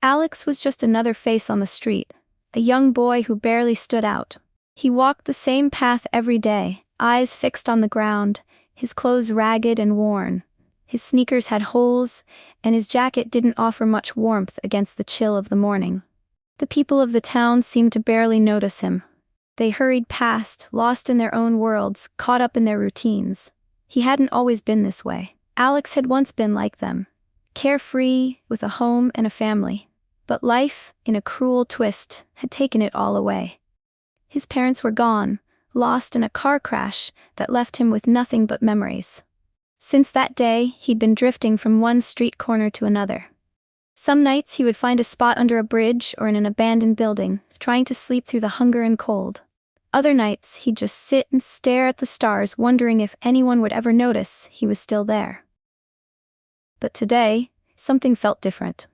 Alex was just another face on the street, a young boy who barely stood out. He walked the same path every day, eyes fixed on the ground, his clothes ragged and worn. His sneakers had holes, and his jacket didn't offer much warmth against the chill of the morning. The people of the town seemed to barely notice him. They hurried past, lost in their own worlds, caught up in their routines. He hadn't always been this way. Alex had once been like them, carefree, with a home and a family. But life, in a cruel twist, had taken it all away. His parents were gone, lost in a car crash that left him with nothing but memories. Since that day, he'd been drifting from one street corner to another. Some nights he would find a spot under a bridge or in an abandoned building, trying to sleep through the hunger and cold. Other nights, he'd just sit and stare at the stars, wondering if anyone would ever notice he was still there. But today, something felt different.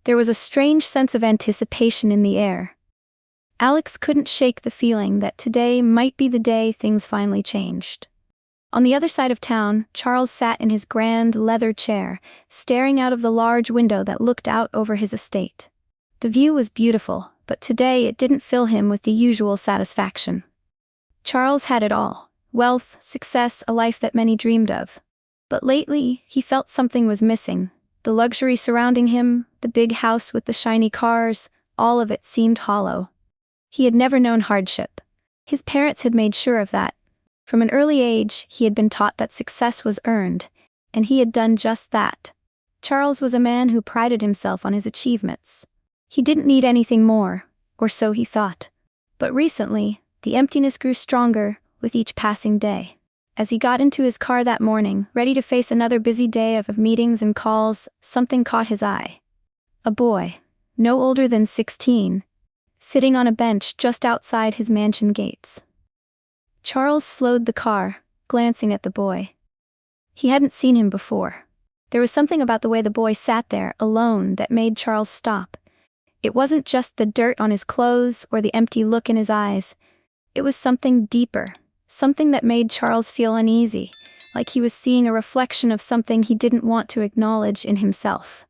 There was a strange sense of anticipation in the air. Alex couldn't shake the feeling that today might be the day things finally changed. On the other side of town, Charles sat in his grand leather chair, staring out of the large window that looked out over his estate. The view was beautiful, but today it didn't fill him with the usual satisfaction. Charles had it all: wealth, success, a life that many dreamed of. But lately, he felt something was missing. The luxury surrounding him, the big house with the shiny cars, all of it seemed hollow. He had never known hardship. His parents had made sure of that. From an early age, he had been taught that success was earned, and he had done just that. Charles was a man who prided himself on his achievements. He didn't need anything more, or so he thought. But recently, the emptiness grew stronger with each passing day. As he got into his car that morning, ready to face another busy day of meetings and calls, something caught his eye. A boy, no older than 16, sitting on a bench just outside his mansion gates. Charles slowed the car, glancing at the boy. He hadn't seen him before. There was something about the way the boy sat there, alone, that made Charles stop. It wasn't just the dirt on his clothes or the empty look in his eyes. It was something deeper, something that made Charles feel uneasy, like he was seeing a reflection of something he didn't want to acknowledge in himself.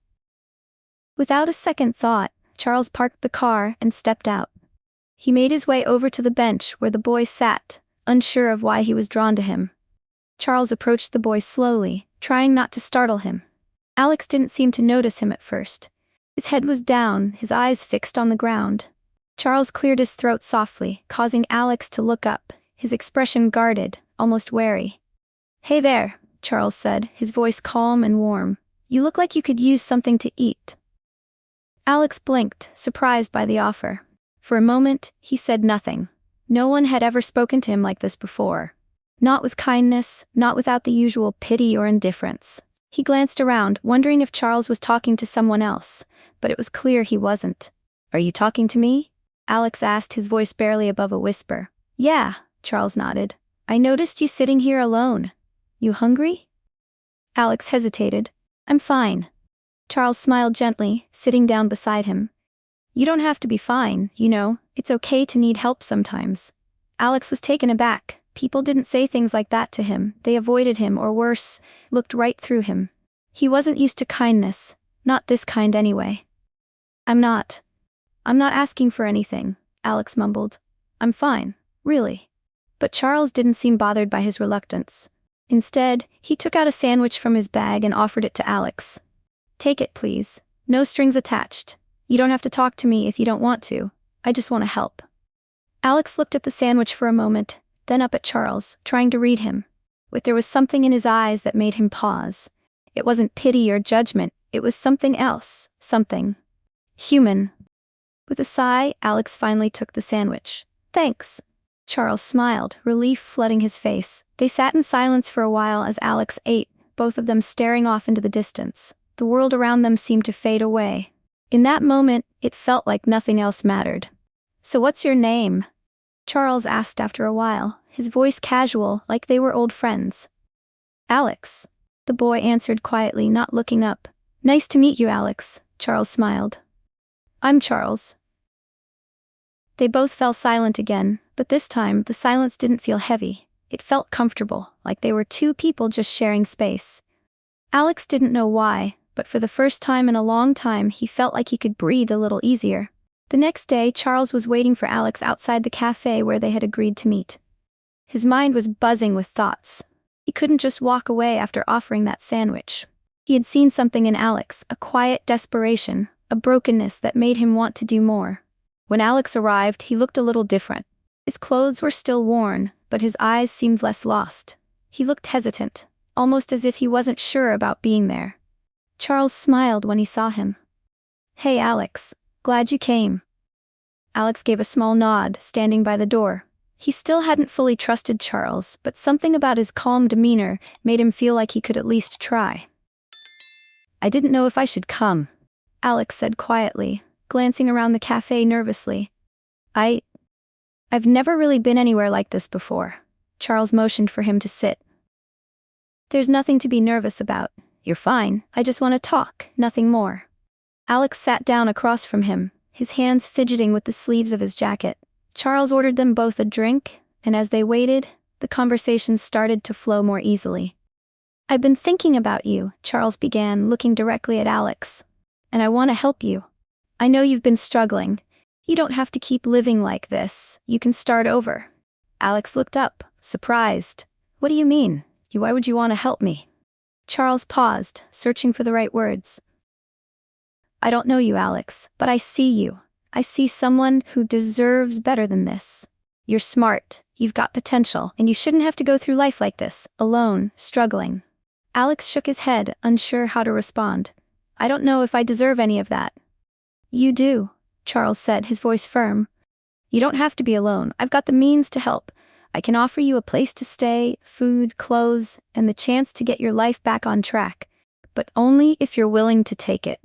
Without a second thought, Charles parked the car and stepped out. He made his way over to the bench where the boy sat, unsure of why he was drawn to him. Charles approached the boy slowly, trying not to startle him. Alex didn't seem to notice him at first. His head was down, his eyes fixed on the ground. Charles cleared his throat softly, causing Alex to look up, his expression guarded, almost wary. "Hey there," Charles said, his voice calm and warm. "You look like you could use something to eat." Alex blinked, surprised by the offer. For a moment, he said nothing. No one had ever spoken to him like this before. Not with kindness, not without the usual pity or indifference. He glanced around, wondering if Charles was talking to someone else, but it was clear he wasn't. "Are you talking to me?" Alex asked, his voice barely above a whisper. "Yeah," Charles nodded. "I noticed you sitting here alone. You hungry?" Alex hesitated. "I'm fine." Charles smiled gently, sitting down beside him. "You don't have to be fine, you know. It's okay to need help sometimes." Alex was taken aback. People didn't say things like that to him. They avoided him, or worse, looked right through him. He wasn't used to kindness, not this kind anyway. I'm not asking for anything," Alex mumbled. "I'm fine, really." But Charles didn't seem bothered by his reluctance. Instead, he took out a sandwich from his bag and offered it to Alex. "Take it, please. No strings attached. You don't have to talk to me if you don't want to. I just want to help." Alex looked at the sandwich for a moment, then up at Charles, trying to read him. But there was something in his eyes that made him pause. It wasn't pity or judgment, it was something else, something human. With a sigh, Alex finally took the sandwich. "Thanks." Charles smiled, relief flooding his face. They sat in silence for a while as Alex ate, both of them staring off into the distance. The world around them seemed to fade away. In that moment, it felt like nothing else mattered. "So what's your name?" Charles asked after a while, his voice casual, like they were old friends. "Alex," the boy answered quietly, not looking up. "Nice to meet you, Alex," Charles smiled. "I'm Charles." They both fell silent again, but this time, the silence didn't feel heavy. It felt comfortable, like they were two people just sharing space. Alex didn't know why, but for the first time in a long time he felt like he could breathe a little easier. The next day, Charles was waiting for Alex outside the cafe where they had agreed to meet. His mind was buzzing with thoughts. He couldn't just walk away after offering that sandwich. He had seen something in Alex, a quiet desperation, a brokenness that made him want to do more. When Alex arrived, he looked a little different. His clothes were still worn, but his eyes seemed less lost. He looked hesitant, almost as if he wasn't sure about being there. Charles smiled when he saw him. "Hey Alex, glad you came." Alex gave a small nod, standing by the door. He still hadn't fully trusted Charles, but something about his calm demeanor made him feel like he could at least try. "I didn't know if I should come," Alex said quietly, glancing around the cafe nervously. I've never really been anywhere like this before." Charles motioned for him to sit. "There's nothing to be nervous about. You're fine. I just want to talk, nothing more." Alex sat down across from him, his hands fidgeting with the sleeves of his jacket. Charles ordered them both a drink, and as they waited, the conversation started to flow more easily. "I've been thinking about you," Charles began, looking directly at Alex. "And I want to help you. I know you've been struggling. You don't have to keep living like this. You can start over." Alex looked up, surprised. "What do you mean? Why would you want to help me?" Charles paused, searching for the right words. "I don't know you, Alex, but I see you. I see someone who deserves better than this. You're smart, you've got potential, and you shouldn't have to go through life like this, alone, struggling." Alex shook his head, unsure how to respond. "I don't know if I deserve any of that." "You do," Charles said, his voice firm. "You don't have to be alone. I've got the means to help. I can offer you a place to stay, food, clothes, and the chance to get your life back on track. But only if you're willing to take it."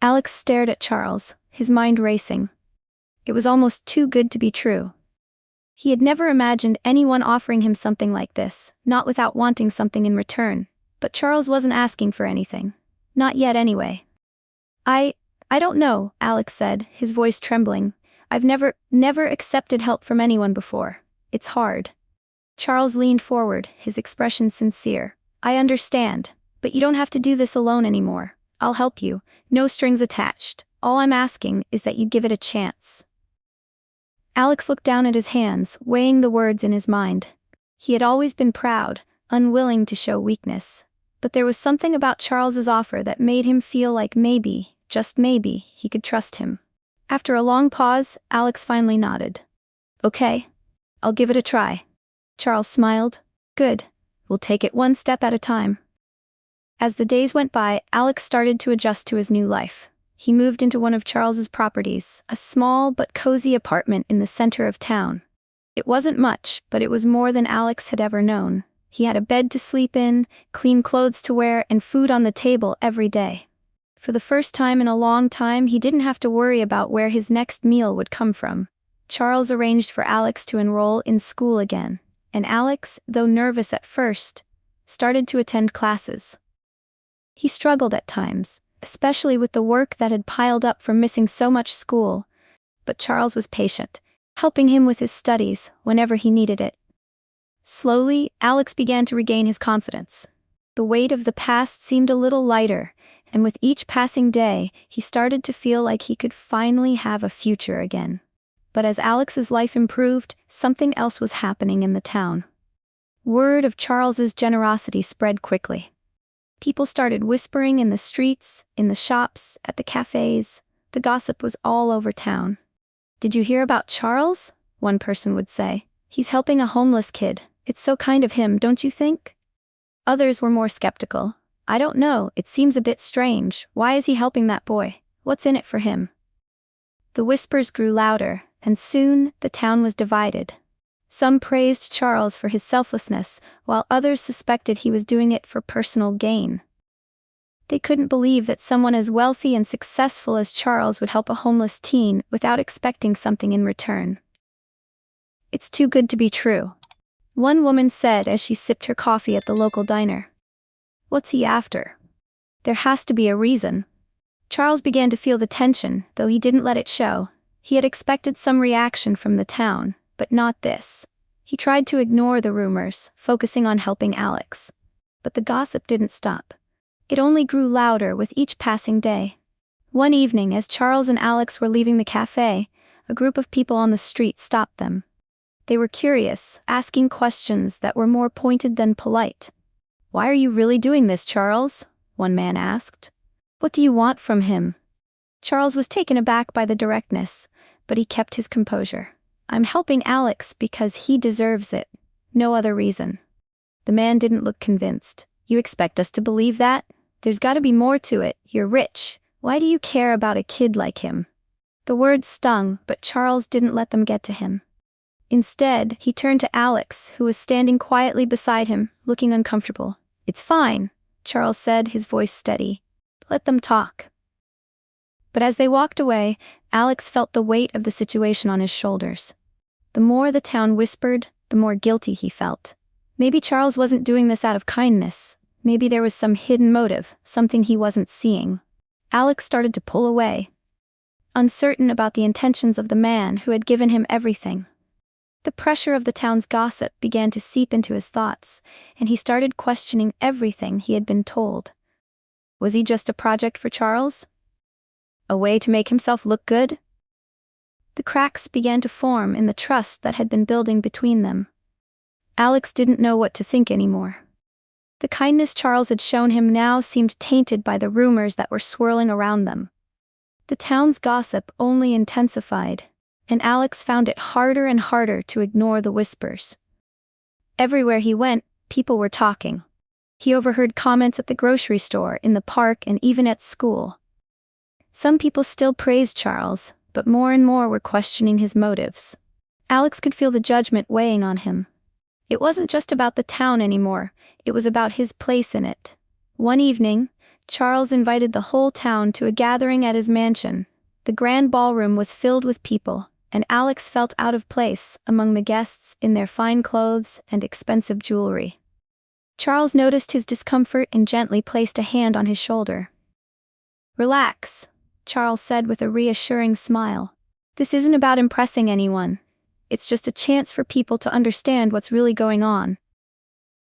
Alex stared at Charles, his mind racing. It was almost too good to be true. He had never imagined anyone offering him something like this, not without wanting something in return. But Charles wasn't asking for anything. Not yet anyway. I don't know," Alex said, his voice trembling. "I've never accepted help from anyone before. It's hard." Charles leaned forward, his expression sincere. "I understand, but you don't have to do this alone anymore. I'll help you, no strings attached. All I'm asking is that you give it a chance." Alex looked down at his hands, weighing the words in his mind. He had always been proud, unwilling to show weakness. But there was something about Charles's offer that made him feel like maybe, just maybe, he could trust him. After a long pause, Alex finally nodded. "Okay. I'll give it a try." Charles smiled. "Good. We'll take it one step at a time." As the days went by, Alex started to adjust to his new life. He moved into one of Charles's properties, a small but cozy apartment in the center of town. It wasn't much, but it was more than Alex had ever known. He had a bed to sleep in, clean clothes to wear, and food on the table every day. For the first time in a long time, he didn't have to worry about where his next meal would come from. Charles arranged for Alex to enroll in school again, and Alex, though nervous at first, started to attend classes. He struggled at times, especially with the work that had piled up from missing so much school, but Charles was patient, helping him with his studies whenever he needed it. Slowly, Alex began to regain his confidence. The weight of the past seemed a little lighter, and with each passing day, he started to feel like he could finally have a future again. But as Alex's life improved, something else was happening in the town. Word of Charles's generosity spread quickly. People started whispering in the streets, in the shops, at the cafes. The gossip was all over town. "Did you hear about Charles?" one person would say. "He's helping a homeless kid. It's so kind of him, don't you think?" Others were more skeptical. "I don't know, it seems a bit strange. Why is he helping that boy? What's in it for him?" The whispers grew louder, and soon, the town was divided. Some praised Charles for his selflessness, while others suspected he was doing it for personal gain. They couldn't believe that someone as wealthy and successful as Charles would help a homeless teen without expecting something in return. "It's too good to be true," one woman said as she sipped her coffee at the local diner. "What's he after? There has to be a reason." Charles began to feel the tension, though he didn't let it show. He had expected some reaction from the town, but not this. He tried to ignore the rumors, focusing on helping Alex. But the gossip didn't stop. It only grew louder with each passing day. One evening, as Charles and Alex were leaving the cafe, a group of people on the street stopped them. They were curious, asking questions that were more pointed than polite. "Why are you really doing this, Charles?" one man asked. "What do you want from him?" Charles was taken aback by the directness, but he kept his composure. "I'm helping Alex because he deserves it. No other reason." The man didn't look convinced. "You expect us to believe that? There's gotta be more to it. You're rich. Why do you care about a kid like him?" The words stung, but Charles didn't let them get to him. Instead, he turned to Alex, who was standing quietly beside him, looking uncomfortable. "It's fine," Charles said, his voice steady. "Let them talk." But as they walked away, Alex felt the weight of the situation on his shoulders. The more the town whispered, the more guilty he felt. Maybe Charles wasn't doing this out of kindness. Maybe there was some hidden motive, something he wasn't seeing. Alex started to pull away, uncertain about the intentions of the man who had given him everything. The pressure of the town's gossip began to seep into his thoughts, and he started questioning everything he had been told. Was he just a project for Charles? A way to make himself look good? The cracks began to form in the trust that had been building between them. Alex didn't know what to think anymore. The kindness Charles had shown him now seemed tainted by the rumors that were swirling around them. The town's gossip only intensified, and Alex found it harder and harder to ignore the whispers. Everywhere he went, people were talking. He overheard comments at the grocery store, in the park, and even at school. Some people still praised Charles, but more and more were questioning his motives. Alex could feel the judgment weighing on him. It wasn't just about the town anymore, it was about his place in it. One evening, Charles invited the whole town to a gathering at his mansion. The grand ballroom was filled with people, and Alex felt out of place among the guests in their fine clothes and expensive jewelry. Charles noticed his discomfort and gently placed a hand on his shoulder. "Relax," Charles said with a reassuring smile. "This isn't about impressing anyone. It's just a chance for people to understand what's really going on."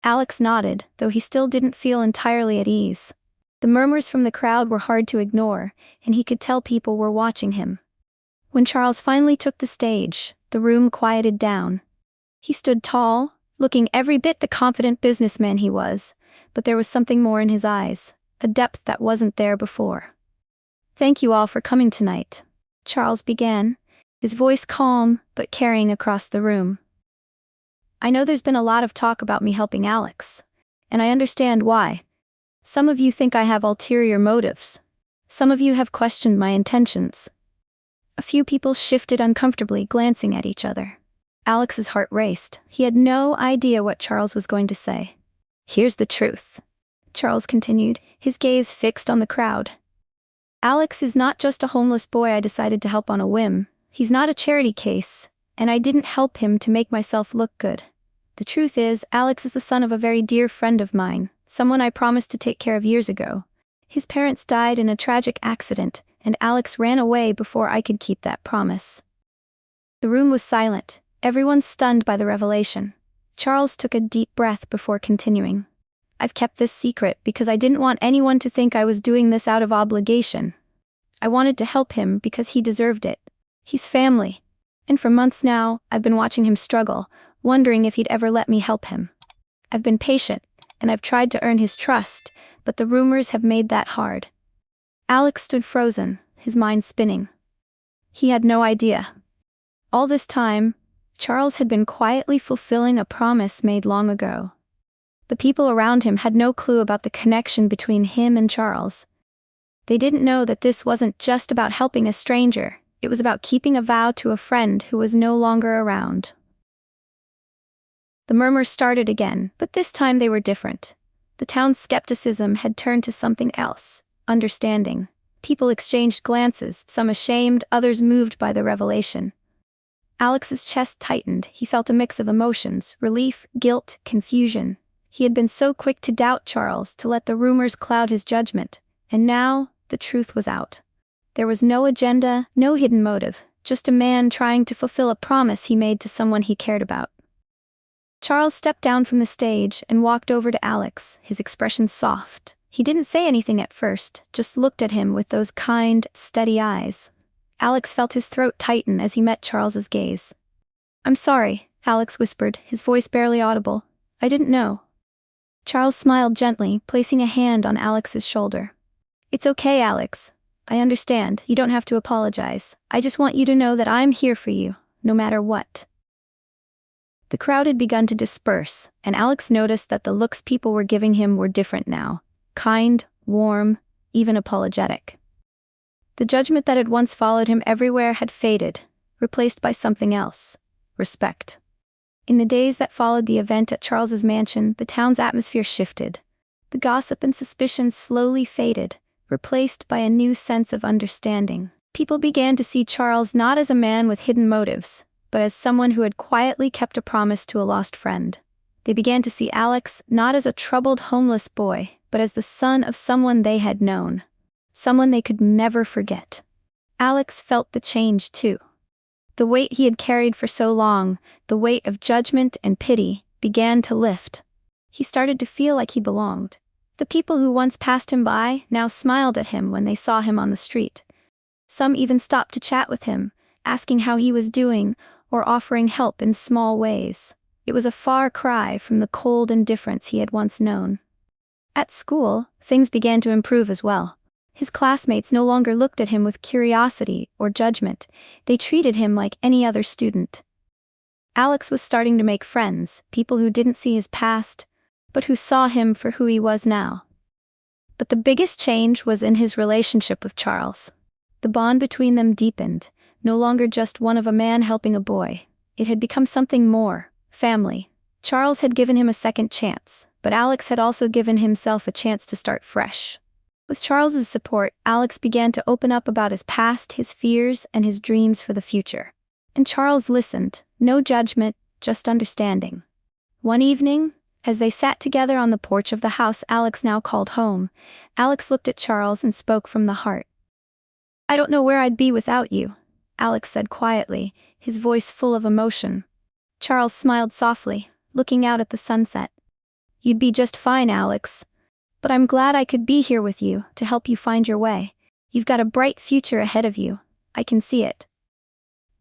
Alex nodded, though he still didn't feel entirely at ease. The murmurs from the crowd were hard to ignore, and he could tell people were watching him. When Charles finally took the stage, the room quieted down. He stood tall, looking every bit the confident businessman he was, but there was something more in his eyes, a depth that wasn't there before. "Thank you all for coming tonight," Charles began, his voice calm but carrying across the room. "I know there's been a lot of talk about me helping Alex, and I understand why. Some of you think I have ulterior motives. Some of you have questioned my intentions." A few people shifted uncomfortably, glancing at each other. Alex's heart raced. He had no idea what Charles was going to say. "Here's the truth," Charles continued, his gaze fixed on the crowd. "Alex is not just a homeless boy I decided to help on a whim. He's not a charity case, and I didn't help him to make myself look good. The truth is, Alex is the son of a very dear friend of mine, someone I promised to take care of years ago. His parents died in a tragic accident, and Alex ran away before I could keep that promise." The room was silent, everyone stunned by the revelation. Charles took a deep breath before continuing. "I've kept this secret because I didn't want anyone to think I was doing this out of obligation. I wanted to help him because he deserved it. He's family. And for months now, I've been watching him struggle, wondering if he'd ever let me help him. I've been patient, and I've tried to earn his trust, but the rumors have made that hard." Alex stood frozen, his mind spinning. He had no idea. All this time, Charles had been quietly fulfilling a promise made long ago. The people around him had no clue about the connection between him and Charles. They didn't know that this wasn't just about helping a stranger. It was about keeping a vow to a friend who was no longer around. The murmurs started again, but this time they were different. The town's skepticism had turned to something else, understanding. People exchanged glances, some ashamed, others moved by the revelation. Alex's chest tightened. He felt a mix of emotions, relief, guilt, confusion. He had been so quick to doubt Charles, to let the rumors cloud his judgment, and now the truth was out. There was no agenda, no hidden motive, just a man trying to fulfill a promise he made to someone he cared about. Charles stepped down from the stage and walked over to Alex, his expression soft, He didn't say anything at first, just looked at him with those kind, steady eyes. Alex felt his throat tighten as he met Charles's gaze. "I'm sorry," Alex whispered, his voice barely audible. "I didn't know." Charles smiled gently, placing a hand on Alex's shoulder. "It's okay, Alex. I understand, you don't have to apologize. I just want you to know that I'm here for you, no matter what." The crowd had begun to disperse, and Alex noticed that the looks people were giving him were different now. Kind, warm, even apologetic. The judgment that had once followed him everywhere had faded, replaced by something else: respect. In the days that followed the event at Charles's mansion, the town's atmosphere shifted. The gossip and suspicion slowly faded, replaced by a new sense of understanding. People began to see Charles not as a man with hidden motives, but as someone who had quietly kept a promise to a lost friend. They began to see Alex not as a troubled homeless boy, but as the son of someone they had known. Someone they could never forget. Alex felt the change too. The weight he had carried for so long, the weight of judgment and pity, began to lift. He started to feel like he belonged. The people who once passed him by now smiled at him when they saw him on the street. Some even stopped to chat with him, asking how he was doing or offering help in small ways. It was a far cry from the cold indifference he had once known. At school, things began to improve as well. His classmates no longer looked at him with curiosity or judgment. They treated him like any other student. Alex was starting to make friends, people who didn't see his past, but who saw him for who he was now. But the biggest change was in his relationship with Charles. The bond between them deepened, no longer just one of a man helping a boy. It had become something more: family. Charles had given him a second chance, but Alex had also given himself a chance to start fresh. With Charles's support, Alex began to open up about his past, his fears, and his dreams for the future. And Charles listened, no judgment, just understanding. One evening, as they sat together on the porch of the house Alex now called home, Alex looked at Charles and spoke from the heart. "I don't know where I'd be without you," Alex said quietly, his voice full of emotion. Charles smiled softly, looking out at the sunset. "You'd be just fine, Alex. But I'm glad I could be here with you to help you find your way. You've got a bright future ahead of you. I can see it."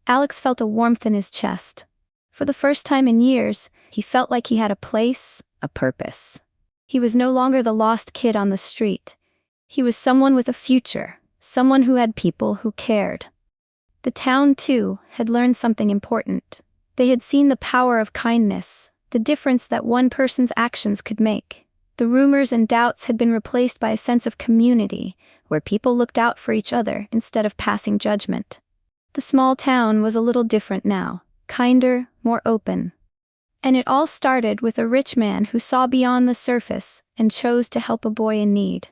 Alex felt a warmth in his chest. For the first time in years, he felt like he had a place, a purpose. He was no longer the lost kid on the street. He was someone with a future, someone who had people who cared. The town, too, had learned something important. They had seen the power of kindness, the difference that one person's actions could make. The rumors and doubts had been replaced by a sense of community, where people looked out for each other instead of passing judgment. The small town was a little different now, kinder, more open. And it all started with a rich man who saw beyond the surface and chose to help a boy in need.